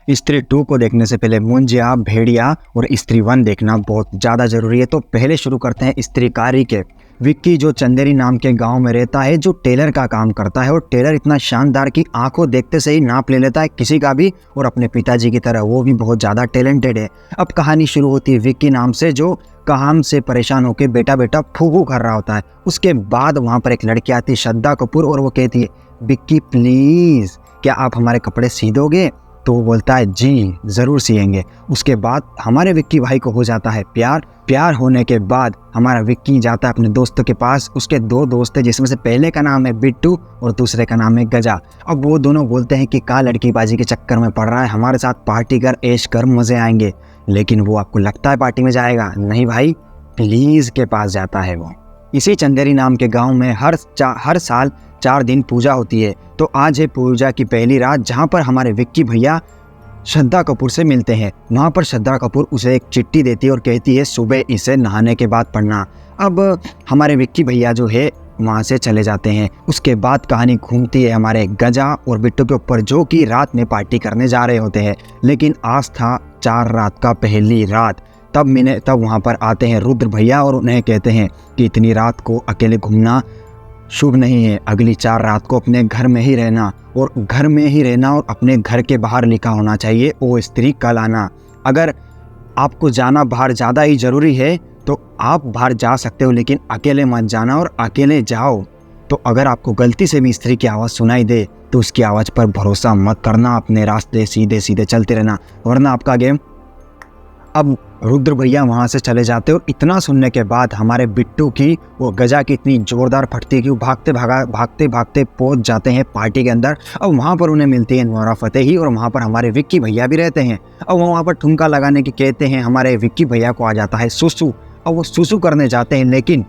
स्त्री 2 को देखने से पहले मुंजिया, भेड़िया और स्त्री 1 देखना बहुत ज़्यादा ज़रूरी है। तो पहले शुरू करते हैं स्त्री कारी के। विक्की जो चंदेरी नाम के गांव में रहता है, जो टेलर का काम करता है, और टेलर इतना शानदार कि आंखों देखते से ही नाप ले लेता है किसी का भी, और अपने पिताजी की तरह वो भी बहुत ज़्यादा टैलेंटेड है। अब कहानी शुरू होती है विक्की नाम से, जो काम से परेशान होकर बेटा बेटा फूफू कर रहा होता है। उसके बाद वहाँ पर एक लड़की आती है, श्रद्धा कपूर, और वो कहती है विक्की प्लीज़ क्या आप हमारे कपड़े सी दोगे? तो वो बोलता है जी ज़रूर सिएंगे। उसके बाद हमारे विक्की भाई को हो जाता है प्यार होने के बाद हमारा विक्की जाता है अपने दोस्तों के पास। उसके 2 दोस्त हैं, जिसमें से पहले का नाम है बिट्टू और दूसरे का नाम है गजा। अब वो दोनों बोलते हैं कि का लड़कीबाजी के चक्कर में पड़ रहा है, हमारे साथ पार्टी कर, ऐश कर, मज़े आएंगे। लेकिन वो आपको लगता है पार्टी में जाएगा? नहीं भाई, प्लीज़ के पास जाता है वो। इसी चंदेरी नाम के गाँव में हर साल 4 दिन पूजा होती है। तो आज है पूजा की पहली रात, जहाँ पर हमारे विक्की भैया श्रद्धा कपूर से मिलते हैं। वहाँ पर श्रद्धा कपूर उसे एक चिट्ठी देती है और कहती है सुबह इसे नहाने के बाद पढ़ना। अब हमारे विक्की भैया जो है वहाँ से चले जाते हैं। उसके बाद कहानी घूमती है हमारे गजा और बिट्टू के ऊपर, जो कि रात में पार्टी करने जा रहे होते हैं। लेकिन आज था 4 रात का पहली रात। तब वहाँ पर आते हैं रुद्र भैया और उन्हें कहते हैं कि इतनी रात को अकेले घूमना शुभ नहीं है, अगली 4 रात को अपने घर में ही रहना, और घर में ही रहना और अपने घर के बाहर लिखा होना चाहिए ओ स्त्री कल आना। अगर आपको जाना बाहर ज़्यादा ही ज़रूरी है तो आप बाहर जा सकते हो, लेकिन अकेले मत जाना, और अकेले जाओ तो अगर आपको गलती से भी स्त्री की आवाज़ सुनाई दे तो उसकी आवाज़ पर भरोसा मत करना, अपने रास्ते सीधे सीधे चलते रहना, वरना आपका गेम। अब रुद्र भैया वहाँ से चले जाते और इतना सुनने के बाद हमारे बिट्टू की वो गजा की इतनी ज़ोरदार फटती है कि वो भागते भागते पहुँच जाते हैं पार्टी के अंदर। अब वहाँ पर उन्हें मिलती है नोरा फतेही, और वहाँ पर हमारे विक्की भैया भी रहते हैं। अब वहाँ पर ठुमका लगाने की कहते हैं, हमारे विक्की भैया को आ जाता है सुसु। अब वो सुसु करने जाते हैं, लेकिन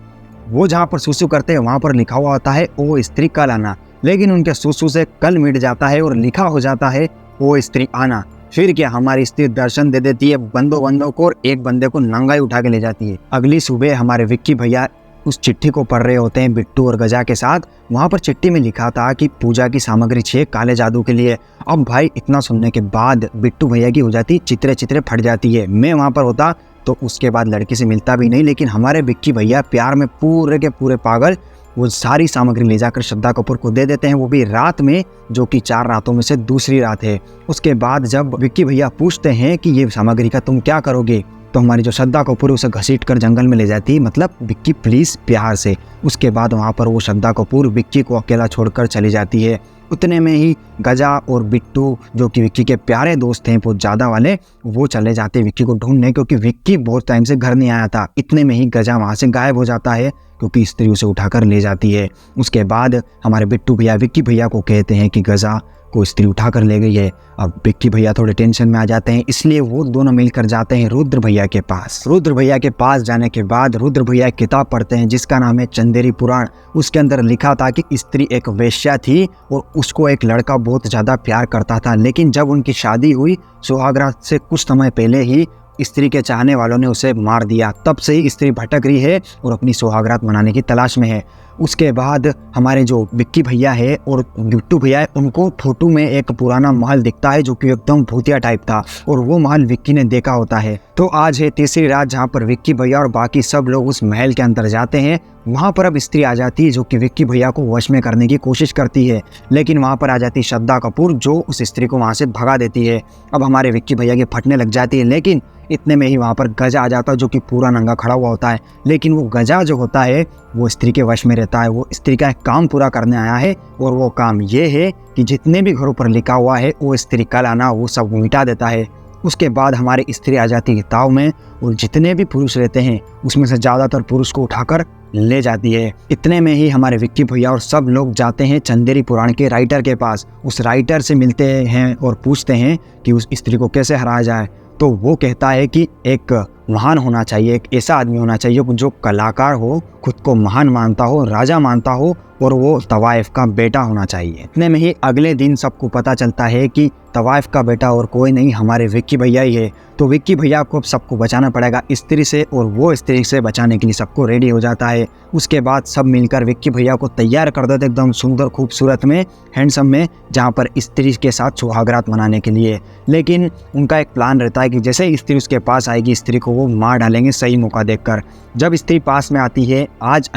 वो जहाँ पर सुसु करते हैं वहाँ पर लिखा हुआ होता है ओ स्त्री कल आना। लेकिन उनके सुसु से कल मिट जाता है और लिखा हो जाता है ओ स्त्री आना। फिर क्या, हमारी स्त्री दर्शन दे देती है बंदों को, और एक बंदे को नंगाई उठा के ले जाती है। अगली सुबह हमारे विक्की भैया उस चिट्ठी को पढ़ रहे होते हैं बिट्टू और गजा के साथ। वहाँ पर चिट्ठी में लिखा था कि पूजा की सामग्री चाहिए काले जादू के लिए। अब भाई इतना सुनने के बाद बिट्टू भैया की हो जाती चित्रे फट जाती है। मैं वहाँ पर होता तो उसके बाद लड़की से मिलता भी नहीं, लेकिन हमारे विक्की भैया प्यार में पूरे के पूरे पागल वो सारी सामग्री ले जाकर श्रद्धा कपूर को दे देते हैं, वो भी रात में, जो कि 4 रातों में से दूसरी रात है। उसके बाद जब विक्की भैया पूछते हैं कि ये सामग्री का तुम क्या करोगे, तो हमारी जो श्रद्धा कपूर उसे घसीट कर जंगल में ले जाती है, मतलब विक्की प्लीज़ प्यार से। उसके बाद वहाँ पर वो श्रद्धा कपूर विक्की को अकेला छोड़कर चली जाती है। उतने में ही गजा और बिट्टू, जो कि विक्की के प्यारे दोस्त हैं बहुत ज़्यादा वाले, वो चले जाते हैं विक्की को ढूंढने, क्योंकि विक्की बहुत टाइम से घर नहीं आया था। इतने में ही गजा वहाँ से गायब हो जाता है, क्योंकि स्त्री उसे उठाकर ले जाती है। उसके बाद हमारे बिट्टू भैया विक्की भैया को कहते हैं कि गजा को स्त्री उठाकर ले गई है। अब विक्की भैया थोड़े टेंशन में आ जाते हैं, इसलिए वो दोनों मिलकर जाते हैं रुद्र भैया के पास। रुद्र भैया के पास जाने के बाद रुद्र भैया एक किताब पढ़ते हैं जिसका नाम है चंदेरी पुराण। उसके अंदर लिखा था कि स्त्री एक वेश्या थी और उसको एक लड़का बहुत ज़्यादा प्यार करता था, लेकिन जब उनकी शादी हुई सुहागरात से कुछ समय पहले ही स्त्री के चाहने वालों ने उसे मार दिया। तब से ही स्त्री भटक रही है और अपनी सुहागरात मनाने की तलाश में है। उसके बाद हमारे जो विक्की भैया है और बिट्टू भैया है, उनको फोटो में एक पुराना महल दिखता है जो कि एकदम भूतिया टाइप था, और वो महल विक्की ने देखा होता है। तो आज है तीसरी रात, जहाँ पर विक्की भैया और बाकी सब लोग उस महल के अंदर जाते हैं। वहाँ पर अब स्त्री आ जाती है जो कि विक्की भैया को वश में करने की कोशिश करती है, लेकिन वहाँ पर आ जाती है श्रद्धा कपूर, जो उस स्त्री को वहाँ से भगा देती है। अब हमारे विक्की भैया की फटने लग जाती है, लेकिन इतने में ही वहाँ पर गजा आ जाता है जो कि पूरा नंगा खड़ा हुआ होता है। लेकिन वो गजा जो होता है वो स्त्री के वश में रहता है। वो स्त्री का एक काम पूरा करने आया है, और वो काम ये है कि जितने भी घरों पर लिखा हुआ है वो स्त्री कल आना, वो सब मिटा देता है। उसके बाद हमारी स्त्री आ जाती है ताव में, और जितने भी पुरुष रहते हैं उसमें से ज़्यादातर पुरुष को उठाकर ले जाती है। इतने में ही हमारे विक्की भैया और सब लोग जाते हैं चंदेरी पुराण के राइटर के पास। उस राइटर से मिलते हैं और पूछते हैं कि उस स्त्री को कैसे हराया जाए। तो वो कहता है कि एक महान होना चाहिए, एक ऐसा आदमी होना चाहिए जो कलाकार हो, खुद को महान मानता हो, राजा मानता हो, और वो तवाइफ का बेटा होना चाहिए। इतने में ही अगले दिन सबको पता चलता है कि तवाइफ का बेटा और कोई नहीं हमारे विक्की भैया ही है। तो विक्की भैया को अब सबको बचाना पड़ेगा स्त्री से, और वो स्त्री से बचाने के लिए सबको रेडी हो जाता है। उसके बाद सब मिलकर विक्की भैया को तैयार कर देते एकदम सुंदर खूबसूरत में, हैंडसम में, जहाँ पर स्त्री के साथ सुहागरात मनाने के लिए। लेकिन उनका एक प्लान रहता है कि जैसे ही स्त्री उसके पास आएगी, स्त्री को वो मार डालेंगे सही मौका देखकर। जब स्त्री पास में आती है, आज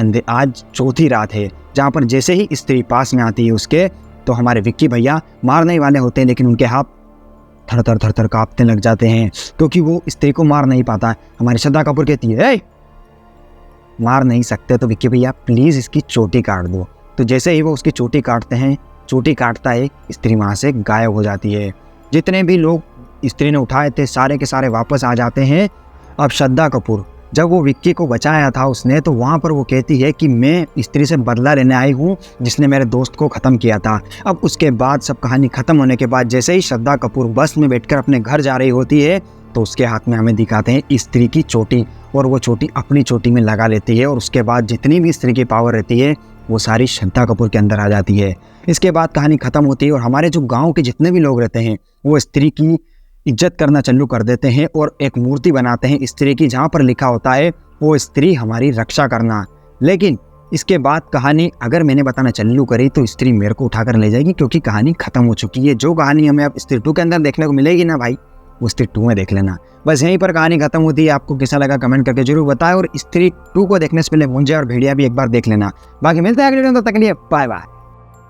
चौथी रात है, जहाँ पर जैसे ही स्त्री पास में आती है उसके, तो हमारे विक्की भैया मारने वाले होते हैं, लेकिन उनके हाथ थर थर कांपने लग जाते हैं क्योंकि वो स्त्री को मार नहीं पाता। हमारी श्रद्धा कपूर कहती है, "ए, मार नहीं सकते तो विक्की भैया प्लीज़ इसकी चोटी काट दो।" तो जैसे ही वो उसकी चोटी काटते हैं, चोटी काटता है, स्त्री वहाँ से गायब हो जाती है। जितने भी लोग स्त्री ने उठाए थे सारे के सारे वापस आ जाते हैं। अब श्रद्धा कपूर, जब वो विक्की को बचाया था उसने, तो वहाँ पर वो कहती है कि मैं स्त्री से बदला लेने आई हूँ जिसने मेरे दोस्त को ख़त्म किया था। अब उसके बाद सब कहानी ख़त्म होने के बाद जैसे ही श्रद्धा कपूर बस में बैठकर अपने घर जा रही होती है, तो उसके हाथ में हमें दिखाते हैं स्त्री की चोटी, और वो चोटी अपनी चोटी में लगा लेती है, और उसके बाद जितनी भी स्त्री की पावर रहती है वो सारी श्रद्धा कपूर के अंदर आ जाती है। इसके बाद कहानी ख़त्म होती है और हमारे जो गाँव के जितने भी लोग रहते हैं वो स्त्री की इज्जत करना चालू कर देते हैं और एक मूर्ति बनाते हैं स्त्री की, जहाँ पर लिखा होता है वो स्त्री हमारी रक्षा करना। लेकिन इसके बाद कहानी अगर मैंने बताना चालू करी तो स्त्री मेरे को उठाकर ले जाएगी, क्योंकि कहानी खत्म हो चुकी है। जो कहानी हमें अब स्त्री 2 के अंदर देखने को मिलेगी ना भाई, वो स्त्री 2 में देख लेना। बस यहीं पर कहानी खत्म होती है। आपको कैसा लगा कमेंट करके जरूर बताएं, और स्त्री 2 को देखने से पहले मुंजे और भेड़िया भी एक बार देख लेना। बाकी मिलते हैं अगले वीडियो में, तब तक के लिए बाय बाय।